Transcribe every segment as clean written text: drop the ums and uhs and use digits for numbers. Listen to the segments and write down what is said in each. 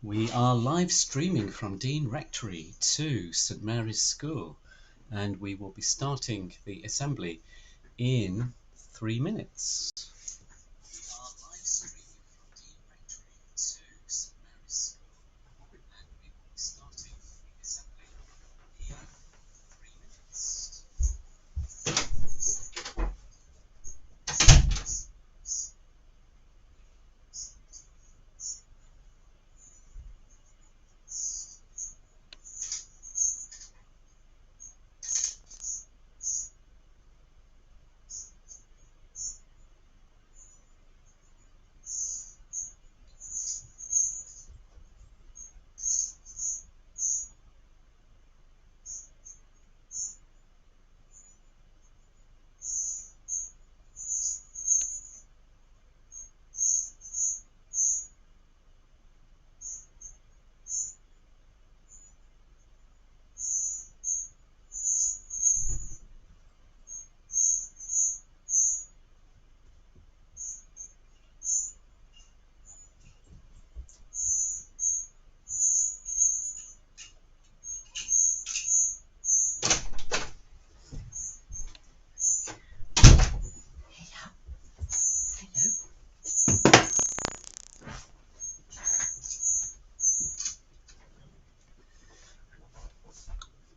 We are live streaming from Dean Rectory to St Mary's School, and we will be starting the assembly in 3 minutes. We are live streaming from Dean Rectory to St Mary's School, and we will be starting the assembly in 3 minutes.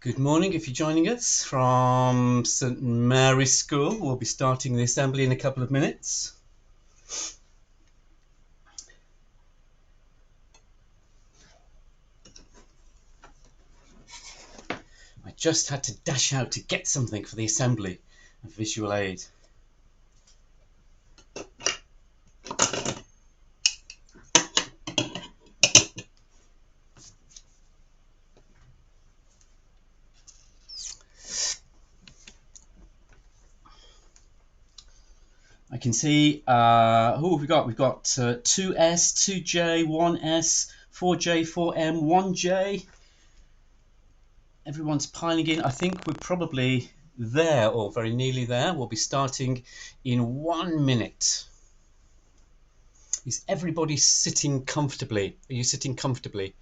Good morning. If you're joining us from St Mary's School, we'll be starting the assembly in a couple of minutes. I just had to dash out to get something for the assembly, a visual aid. I can see, who have we got? We've got 2S, 2J, 1S, 4J, 4M, 1J. Everyone's piling in. I think we're probably there, or very nearly there. We'll be starting in 1 minute. Is everybody sitting comfortably? Are you sitting comfortably?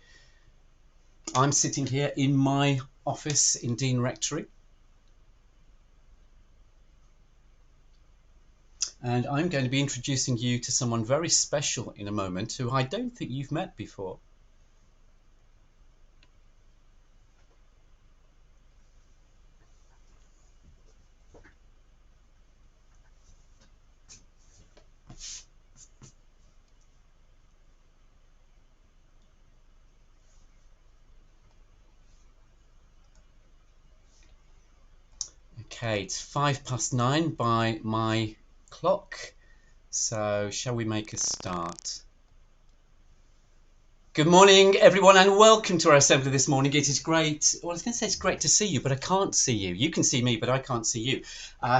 I'm sitting here in my office in Dean Rectory. And I'm going to be introducing you to someone very special in a moment who I don't think you've met before. Okay, it's 9:05 by my clock. So shall we make a start? Good morning, everyone, and welcome to our assembly this morning. It is great. Well, I was going to say it's great to see you, but I can't see you. You can see me, but I can't see you.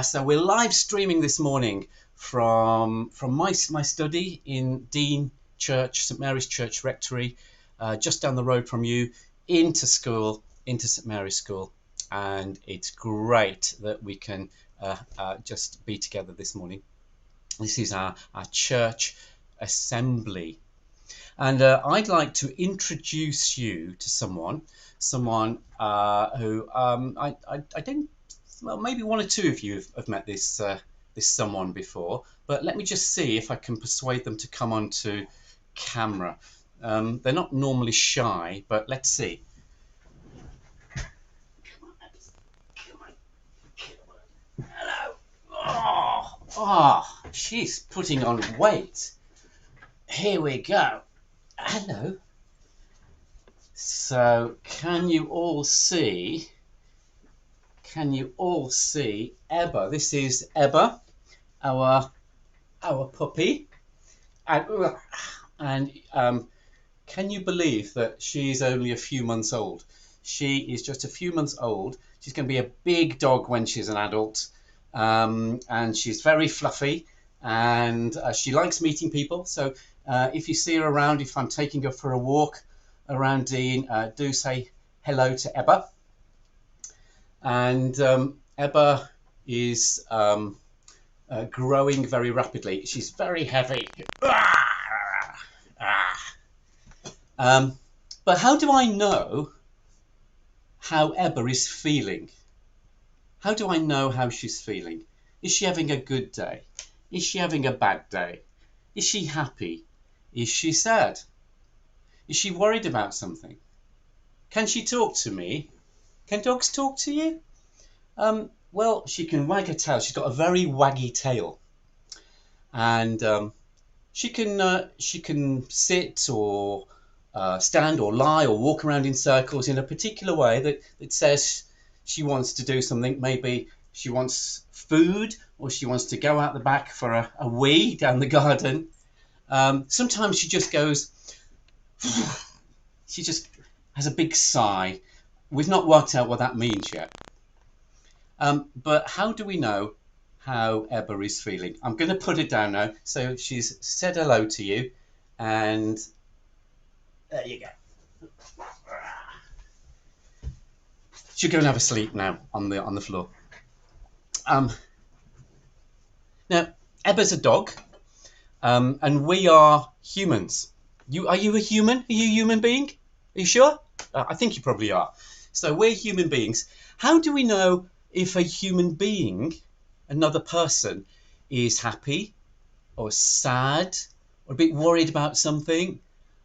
So we're live streaming this morning from my study in Dean Church, St Mary's Church Rectory, just down the road from you, into school, into St Mary's School. And it's great that we can just be together this morning. This is our church assembly. And I'd like to introduce you to someone who I don't, well, maybe one or two of you have met this someone before, but let me just see if I can persuade them to come onto camera. They're not normally shy, but let's see. Hello. Oh, she's putting on weight. Here we go. Hello. So can you all see Ebba? This is Ebba, our puppy, and can you believe that she's only a few months old? She is just a few months old. She's going to be a big dog when she's an adult, and she's very fluffy, and she likes meeting people. So if you see her around, if I'm taking her for a walk around Dean, do say hello to Ebba. And Ebba is growing very rapidly. She's very heavy. But how do I know how Ebba is feeling? How do I know how she's feeling? Is she having a good day? Is she having a bad day? Is she happy? Is she sad? Is she worried about something? Can she talk to me? Can dogs talk to you? Well, she can wag her tail. She's got a very waggy tail, and she can sit or stand or lie or walk around in circles in a particular way that says she wants to do something. Maybe she wants food, or she wants to go out the back for a wee down the garden. Sometimes she just goes. She just has a big sigh. We've not worked out what that means yet. But how do we know how Ebba is feeling? I'm going to put it down now. So she's said hello to you, and there you go. She'll go and have a sleep now on the floor. Now Ebba's a dog, and we are humans. Are you a human? Are you a human being? Are you sure? I think you probably are. So we're human beings. How do we know if a human being, another person, is happy or sad or a bit worried about something?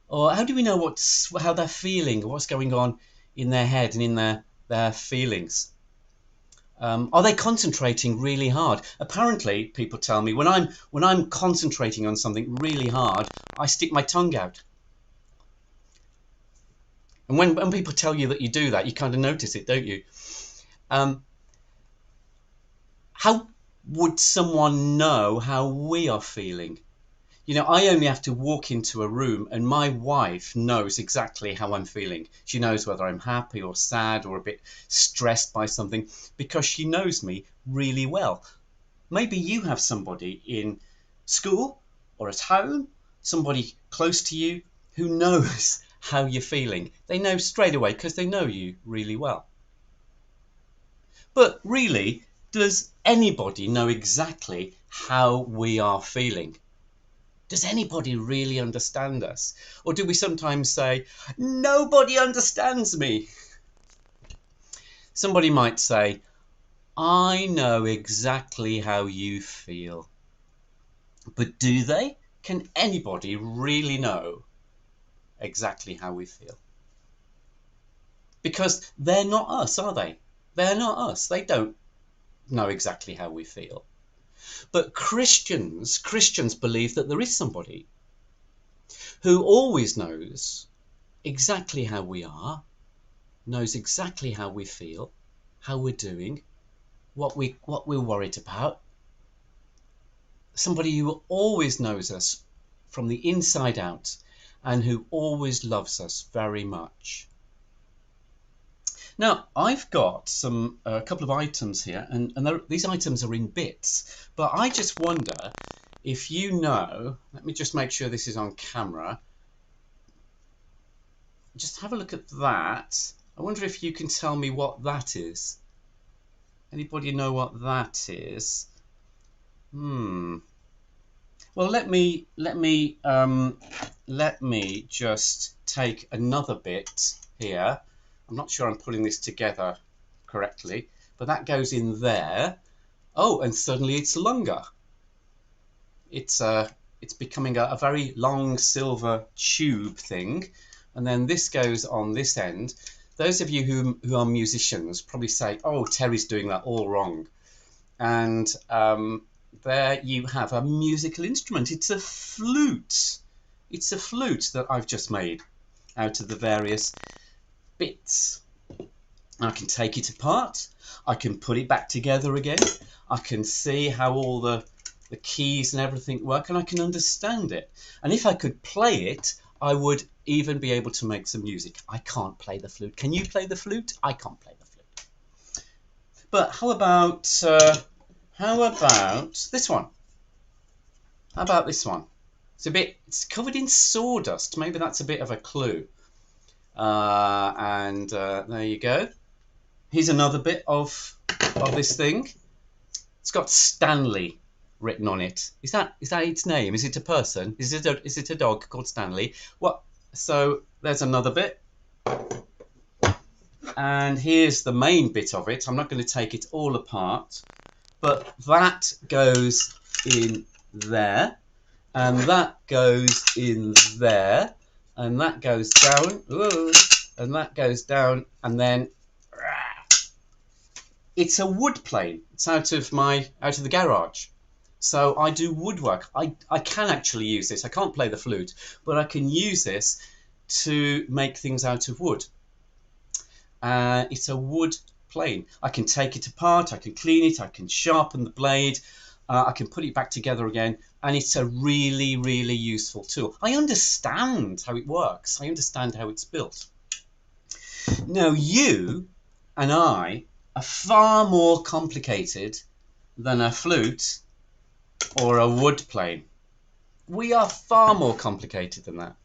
Or how do we know how they're feeling or what's going on in their head and in their feelings? Are they concentrating really hard? Apparently, people tell me when I'm concentrating on something really hard, I stick my tongue out. And when people tell you that you do that, you kind of notice it, don't you? How would someone know how we are feeling? You know, I only have to walk into a room and my wife knows exactly how I'm feeling. She knows whether I'm happy or sad or a bit stressed by something because she knows me really well. Maybe you have somebody in school or at home, somebody close to you who knows how you're feeling. They know straight away because they know you really well. But really, does anybody know exactly how we are feeling? Does anybody really understand us? Or do we sometimes say, nobody understands me? Somebody might say, I know exactly how you feel. But do they? Can anybody really know exactly how we feel? Because they're not us, are they? They're not us. They don't know exactly how we feel. But Christians believe that there is somebody who always knows exactly how we are, knows exactly how we feel, how we're doing, what we're worried about. Somebody who always knows us from the inside out and who always loves us very much. Now, I've got a couple of items here, and these items are in bits, but I just wonder if you know, let me just make sure this is on camera. Just have a look at that. I wonder if you can tell me what that is. Anybody know what that is? Well, let me just take another bit here. I'm not sure I'm putting this together correctly, but that goes in there. Oh, and suddenly it's longer. It's becoming a very long silver tube thing, and then this goes on this end. Those of you who are musicians probably say, "Oh, Terry's doing that all wrong," and there you have a musical instrument. It's a flute. It's a flute that I've just made out of the various bits. I can take it apart. I can put it back together again. I can see how all the keys and everything work, and I can understand it. And if I could play it, I would even be able to make some music. I can't play the flute. Can you play the flute? I can't play the flute. But how about this one? How about this one? It's covered in sawdust. Maybe that's a bit of a clue. And there you go. Here's another bit of this thing. It's got Stanley written on it. Is that its name? Is it a person? Is it a dog called Stanley? What? So there's another bit. And here's the main bit of it. I'm not going to take it all apart, but that goes in there, and that goes in there, and that goes down, and that goes down, and then it's a wood plane. It's out of the garage. So I do woodwork. I can actually use this. I can't play the flute, but I can use this to make things out of wood. It's a wood plane. I can take it apart, I can clean it, I can sharpen the blade, I can put it back together again, and it's a really, really useful tool. I understand how it works. I understand how it's built. Now, you and I are far more complicated than a flute or a wood plane. We are far more complicated than that.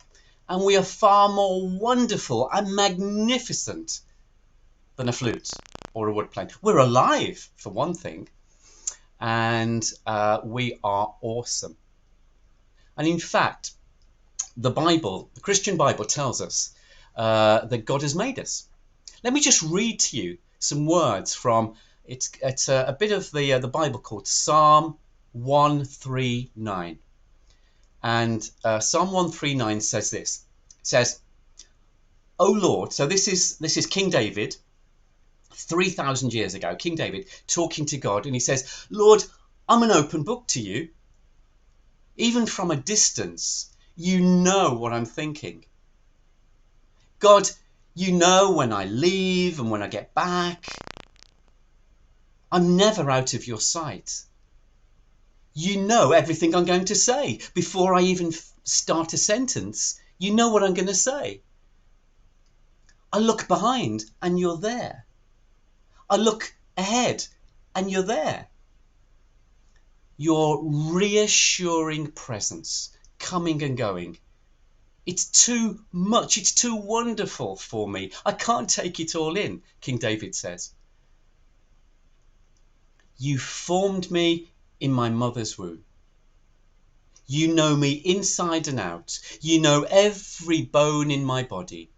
And we are far more wonderful and magnificent than a flute or a wood plane. We're alive, for one thing, and we are awesome. And in fact, the Bible, the Christian Bible, tells us that God has made us. Let me just read to you some words from it's a bit of the Bible called Psalm 139. And Psalm 139 says this. It says, "O Lord," so this is King David, 3,000 years ago, King David talking to God, and he says, "Lord, I'm an open book to you. Even from a distance, you know what I'm thinking. God, you know when I leave and when I get back. I'm never out of your sight. You know everything I'm going to say. Before I even start a sentence, you know what I'm going to say. I look behind and you're there. I look ahead and you're there. Your reassuring presence, coming and going. It's too much, it's too wonderful for me. I can't take it all in," King David says. "You formed me in my mother's womb. You know me inside and out. You know every bone in my body.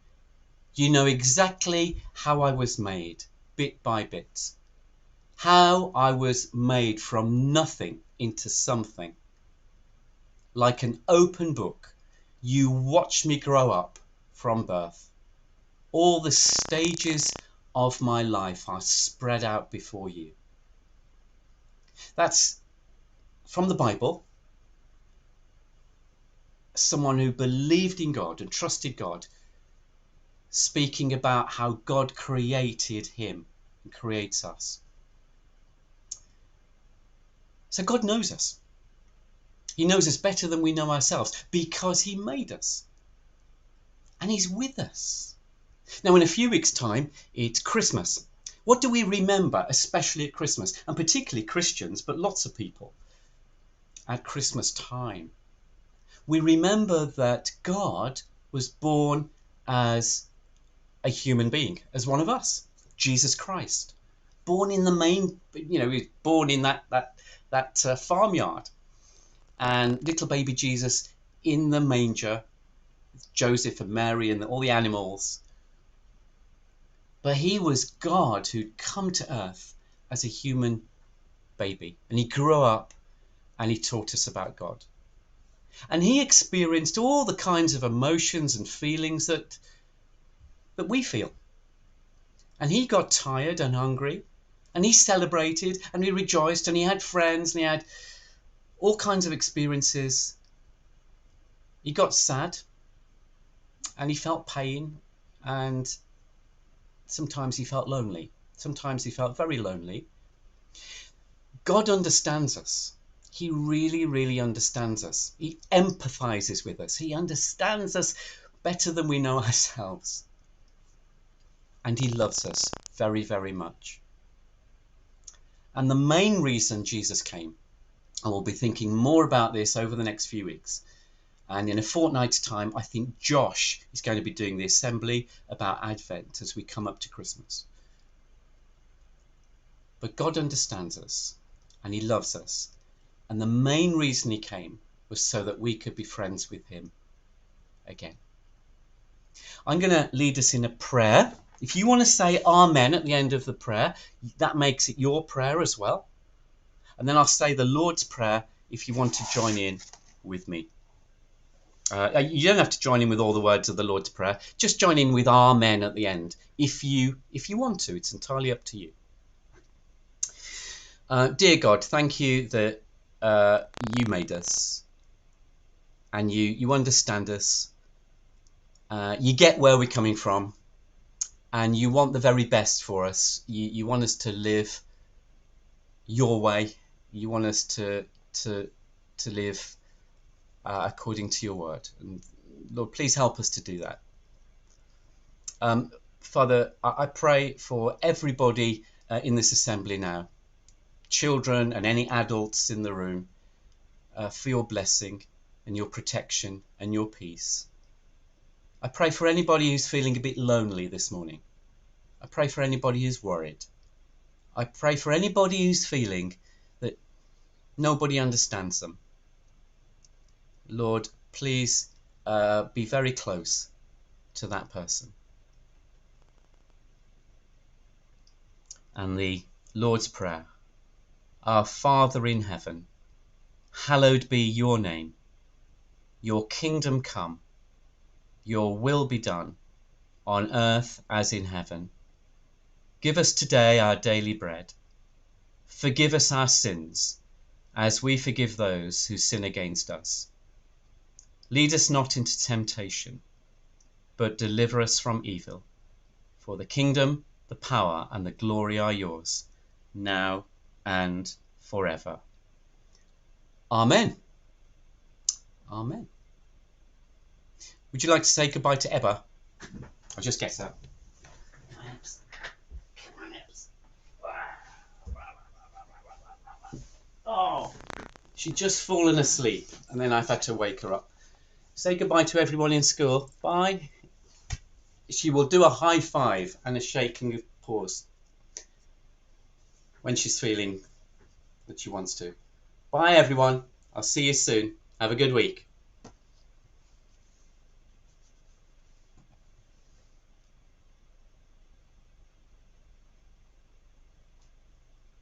You know exactly how I was made, bit by bit. How I was made from nothing into something. Like an open book, you watched me grow up from birth. All the stages of my life are spread out before you." That's from the Bible. Someone who believed in God and trusted God, speaking about how God created him and creates us. So God knows us. He knows us better than we know ourselves because he made us. And he's with us. Now, in a few weeks' time, it's Christmas. What do we remember, especially at Christmas, and particularly Christians, but lots of people, at Christmas time? We remember that God was born as a human being, as one of us, Jesus Christ, born in the main, he was born in that farmyard, and little baby Jesus in the manger, Joseph and Mary and all the animals. But he was God who'd come to earth as a human baby, and he grew up and he taught us about God. And he experienced all the kinds of emotions and feelings that we feel. And he got tired and hungry, and he celebrated and he rejoiced, and he had friends and he had all kinds of experiences. He got sad and he felt pain, and sometimes he felt lonely. Sometimes he felt very lonely. God understands us. He really, really understands us. He empathizes with us. He understands us better than we know ourselves. And he loves us very, very much. And the main reason Jesus came, and we'll be thinking more about this over the next few weeks, and in a fortnight's time, I think Josh is going to be doing the assembly about Advent as we come up to Christmas. But God understands us, and he loves us. And the main reason he came was so that we could be friends with him again. I'm going to lead us in a prayer. If you want to say Amen at the end of the prayer, that makes it your prayer as well. And then I'll say the Lord's Prayer if you want to join in with me. You don't have to join in with all the words of the Lord's Prayer. Just join in with Amen at the end if you want to. It's entirely up to you. Dear God, thank you that you made us and you understand us. You get where we're coming from, and you want the very best for us. You want us to live your way. You want us to live according to your word. And Lord, please help us to do that. Father, I pray for everybody in this assembly now, children and any adults in the room, for your blessing and your protection and your peace. I pray for anybody who's feeling a bit lonely this morning. I pray for anybody who's worried. I pray for anybody who's feeling that nobody understands them. Lord, please be very close to that person. And the Lord's Prayer. Our Father in heaven, hallowed be your name. Your kingdom come. Your will be done, on earth as in heaven. Give us today our daily bread. Forgive us our sins, as we forgive those who sin against us. Lead us not into temptation, but deliver us from evil. For the kingdom, the power, and the glory are yours, now and forever. Amen. Amen. Would you like to say goodbye to Ebba? I'll just get her. Oh, she'd just fallen asleep, and then I've had to wake her up. Say goodbye to everyone in school. Bye. She will do a high five and a shaking of paws when she's feeling that she wants to. Bye, everyone. I'll see you soon. Have a good week.